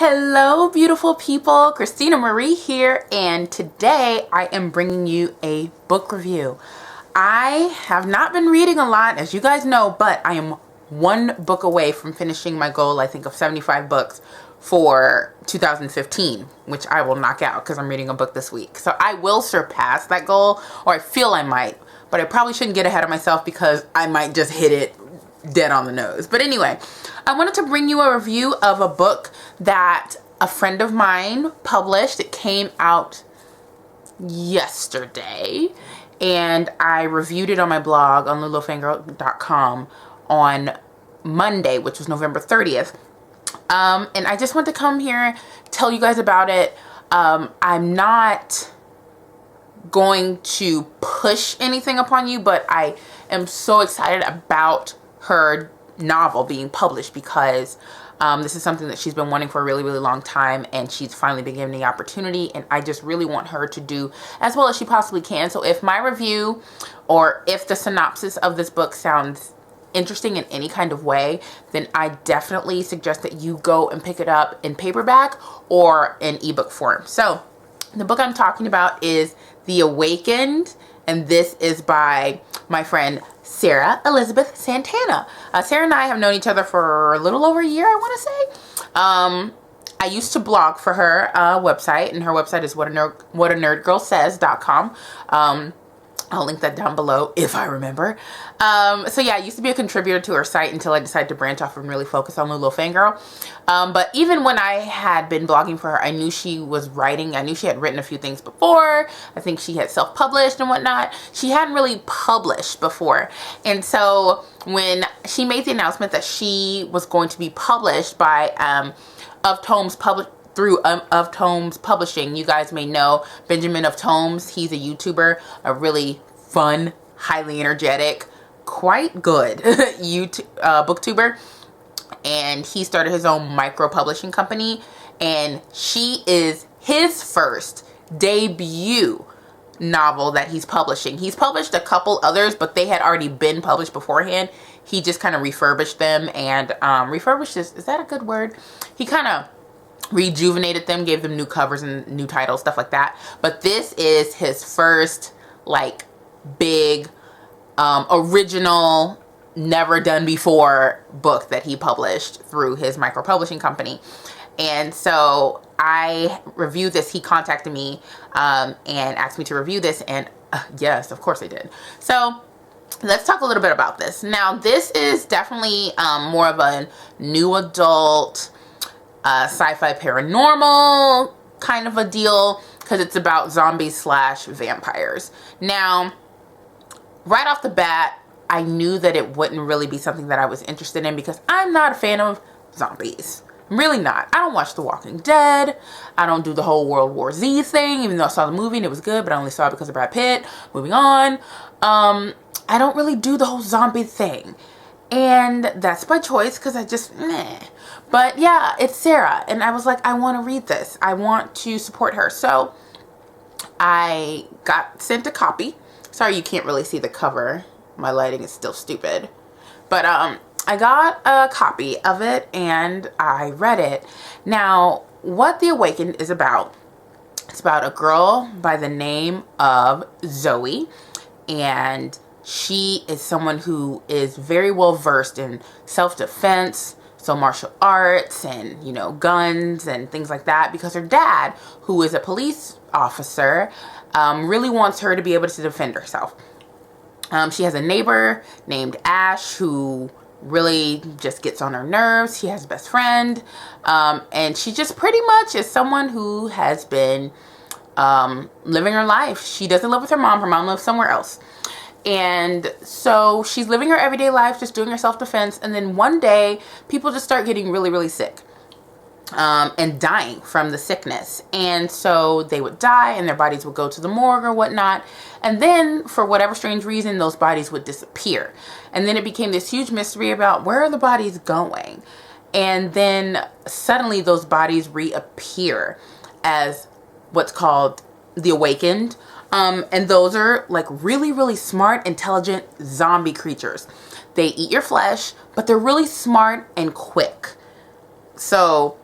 Hello beautiful people, Christina Marie here, and today I am bringing you a book review. I have not been reading a lot, as you guys know, but I am one book away from finishing my goal, I think, of 75 books for 2015, which I will knock out because I'm reading a book this week. So I will surpass that goal, or I feel I might, but I probably shouldn't get ahead of myself because I might just hit it dead on the nose. But anyway, I wanted to bring you a review of a book that a friend of mine published. It came out yesterday and I reviewed it on my blog on lulofangirl.com on Monday, which was November 30th. And I just want to come here, tell you guys about it. I'm not going to push anything upon you, but I am so excited about her novel being published because this is something that she's been wanting for a really long time, and she's finally been given the opportunity, and I just really want her to do as well as she possibly can. So if my review or if the synopsis of this book sounds interesting in any kind of way, then I definitely suggest that you go and pick it up in paperback or in ebook form. So the book I'm talking about is The Awakened, and this is by my friend Sara Elizabeth Santana. Sara and I have known each other for a little over a year, I want to say. I used to blog for her website, and her website is whatanerdgirlsays.com. I'll link that down below if I remember. So yeah, I used to be a contributor to her site until I decided to branch off and really focus on Lulu Fangirl. But even when I had been blogging for her, I knew she was writing. I knew she had written a few things before. I think she had self-published and whatnot. She hadn't really published before. And so when she made the announcement that she was going to be published by Of Tomes Publishing. You guys may know Benjamin of Tomes. He's a YouTuber, a really fun, highly energetic, quite good booktuber. And he started his own micro publishing company, and she is his first debut novel that he's publishing. He's published a couple others, but they had already been published beforehand. He just kind of refurbished them, and refurbished is that a good word? He kind of rejuvenated them, gave them new covers and new titles, stuff like that. But this is his first like big original, never done before book that he published through his micro publishing company. And so I reviewed this. He contacted me and asked me to review this, and yes, of course I did. So let's talk a little bit about this. Now, this is definitely more of a new adult sci-fi paranormal kind of a deal, because it's about zombies / vampires. Now, right off the bat, I knew that it wouldn't really be something that I was interested in because I'm not a fan of zombies. I'm really not. I don't watch The Walking Dead. I don't do the whole World War Z thing, even though I saw the movie and it was good, but I only saw it because of Brad Pitt. Moving on. I don't really do the whole zombie thing. And that's by choice because I just, meh. But yeah, it's Sara. And I was like, I want to read this. I want to support her. So I got sent a copy. Sorry, you can't really see the cover. My lighting is still stupid. But I got a copy of it and I read it. Now, what The Awakened is about, it's about a girl by the name of Zoe. And she is someone who is very well versed in self-defense, so martial arts and, you know, guns and things like that, because her dad, who is a police officer, really wants her to be able to defend herself. She has a neighbor named Ash who really just gets on her nerves. She has a best friend, and she just pretty much is someone who has been living her life. She doesn't live with her mom. Her mom lives somewhere else. And so she's living her everyday life, just doing her self-defense. And then one day, people just start getting really sick and dying from the sickness. And so they would die and their bodies would go to the morgue or whatnot. And then, for whatever strange reason, those bodies would disappear. And then it became this huge mystery about where are the bodies going? And then suddenly those bodies reappear as what's called the Awakened. And those are like really smart, intelligent zombie creatures. They eat your flesh, but they're really smart and quick. So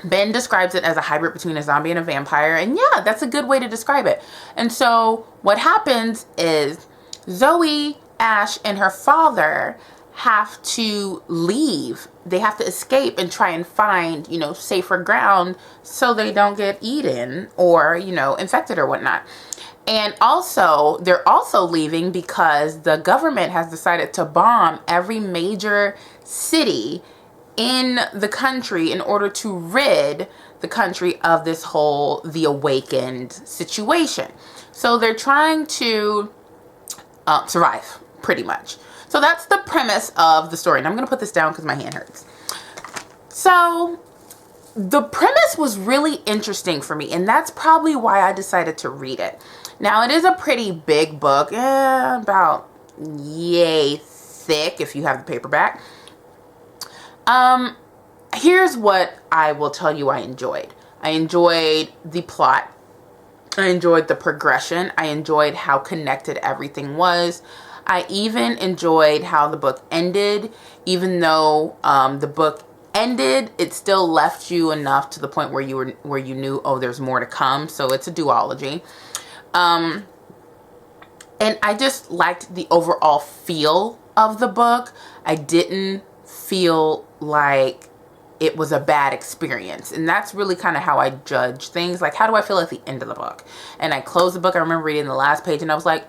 Ben describes it as a hybrid between a zombie and a vampire. And yeah, that's a good way to describe it. And so what happens is Zoe, Ash, and her father have to leave. They have to escape and try and find, safer ground so they don't get eaten or, infected or whatnot. And also, they're also leaving because the government has decided to bomb every major city in the country in order to rid the country of this whole The Awakened situation. So they're trying to survive, pretty much. So that's the premise of the story. And I'm going to put this down because my hand hurts. So the premise was really interesting for me, and that's probably why I decided to read it. Now, it is a pretty big book, about yay thick if you have the paperback. Here's what I will tell you I enjoyed. I enjoyed the plot. I enjoyed the progression. I enjoyed how connected everything was. I even enjoyed how the book ended. Even though the book ended, it still left you enough to the point where you knew, oh, there's more to come. So it's a duology. And I just liked the overall feel of the book. I didn't feel like it was a bad experience. And that's really kind of how I judge things. Like, how do I feel at the end of the book? And I closed the book. I remember reading the last page and I was like,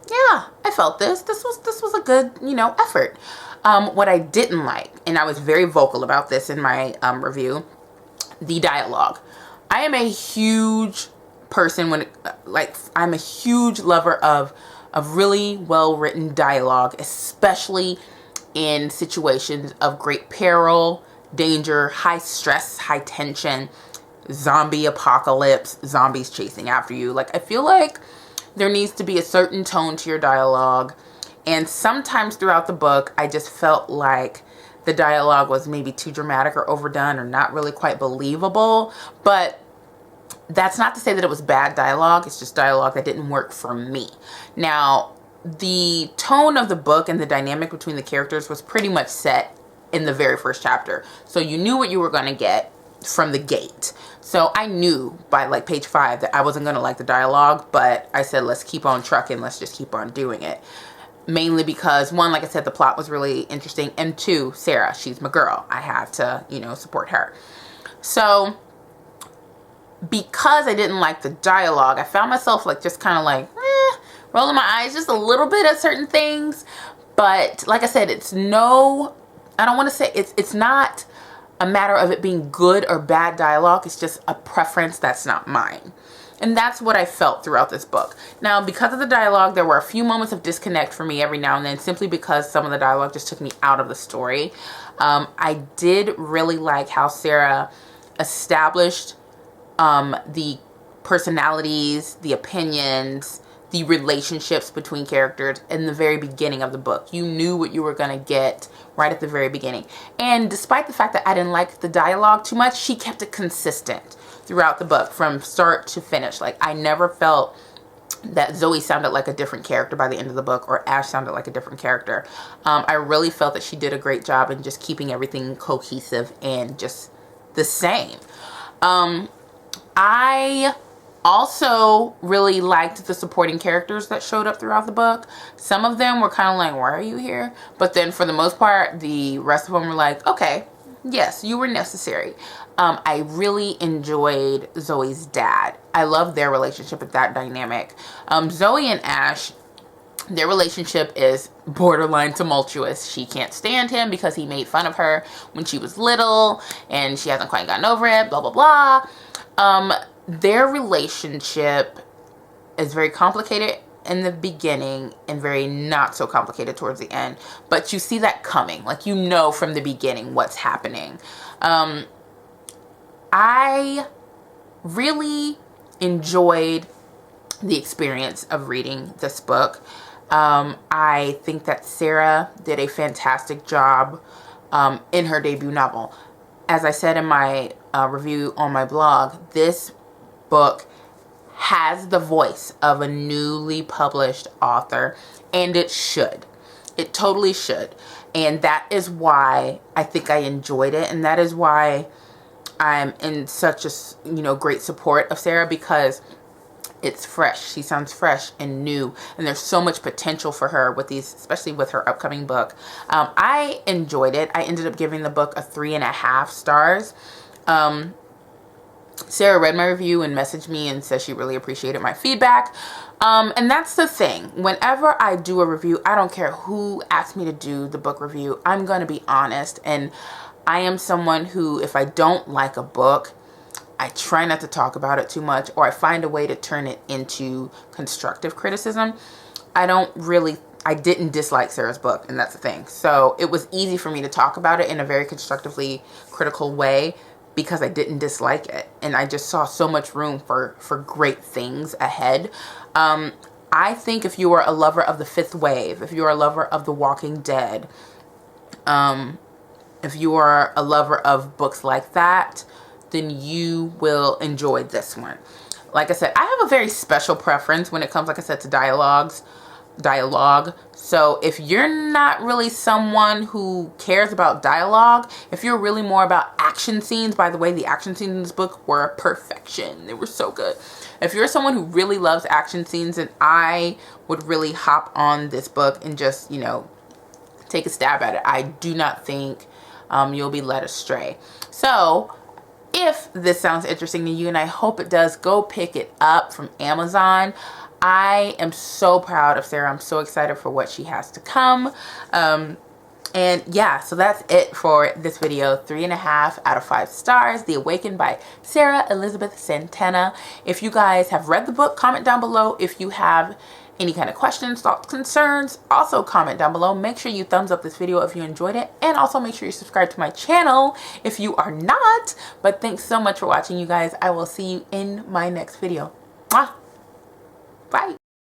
yeah, I felt this. This was a good, effort. What I didn't like, and I was very vocal about this in my review, the dialogue. I am a huge person I'm a huge lover of really well-written dialogue, especially in situations of great peril, danger, high stress, high tension, zombie apocalypse, zombies chasing after you. Like, I feel like there needs to be a certain tone to your dialogue. And sometimes throughout the book, I just felt like the dialogue was maybe too dramatic or overdone or not really quite believable. But that's not to say that it was bad dialogue. It's just dialogue that didn't work for me. Now, the tone of the book and the dynamic between the characters was pretty much set in the very first chapter. So you knew what you were going to get from the gate. So I knew by like page 5 that I wasn't going to like the dialogue, but I said, let's keep on trucking. Let's just keep on doing it. Mainly because, one, like I said, the plot was really interesting. And 2, Sara, she's my girl. I have to, support her. So because I didn't like the dialogue, I found myself like just kind of like rolling my eyes just a little bit at certain things. But like I said, it's not a matter of it being good or bad dialogue. It's just a preference that's not mine. And that's what I felt throughout this book. Now, because of the dialogue, there were a few moments of disconnect for me every now and then, simply because some of the dialogue just took me out of the story. I did really like how Sara established the personalities, the opinions, the relationships between characters in the very beginning of the book. You knew what you were going to get right at the very beginning. And despite the fact that I didn't like the dialogue too much, she kept it consistent throughout the book from start to finish. Like, I never felt that Zoe sounded like a different character by the end of the book, or Ash sounded like a different character. I really felt that she did a great job in just keeping everything cohesive and just the same. I also really liked the supporting characters that showed up throughout the book. Some of them were kind of like, why are you here? But then for the most part, the rest of them were like, okay, yes, you were necessary. I really enjoyed Zoe's dad. I love their relationship with that dynamic. Zoe and Ash, their relationship is borderline tumultuous. She can't stand him because he made fun of her when she was little and she hasn't quite gotten over it, blah, blah, blah. Their relationship is very complicated in the beginning and very not so complicated towards the end. But you see that coming. Like, you know from the beginning what's happening. I really enjoyed the experience of reading this book. I think that Sara did a fantastic job in her debut novel. As I said in my review on my blog, this book has the voice of a newly published author, and it should. It totally should. And that is why I think I enjoyed it, and that is why I'm in such a, great support of Sara because it's fresh. She sounds fresh and new, and there's so much potential for her with these, especially with her upcoming book. I enjoyed it. I ended up giving the book a 3.5 stars. Sara read my review and messaged me and said she really appreciated my feedback. And that's the thing. Whenever I do a review, I don't care who asks me to do the book review. I'm going to be honest. And I am someone who, if I don't like a book, I try not to talk about it too much, or I find a way to turn it into constructive criticism. I didn't dislike Sara's book, and that's the thing. So it was easy for me to talk about it in a very constructively critical way because I didn't dislike it. And I just saw so much room for great things ahead. I think if you are a lover of the fifth wave, if you're a lover of The Walking Dead, if you are a lover of books like that, then you will enjoy this one. Like I said, I have a very special preference when it comes, like I said, to dialogue. So if you're not really someone who cares about dialogue, if you're really more about action scenes, by the way, the action scenes in this book were perfection. They were so good. If you're someone who really loves action scenes, then I would really hop on this book and just, take a stab at it. I do not think you'll be led astray. So if this sounds interesting to you, and I hope it does, go pick it up from Amazon. I am so proud of Sara. I'm so excited for what she has to come. And yeah, so that's it for this video. 3.5 out of 5 stars. The Awakened by Sara Elizabeth Santana. If you guys have read the book, comment down below. If you have any kind of questions, thoughts, concerns, also comment down below. Make sure you thumbs up this video if you enjoyed it, and also make sure you subscribe to my channel if you are not. But thanks so much for watching, you guys. I will see you in my next video. Mwah! Bye.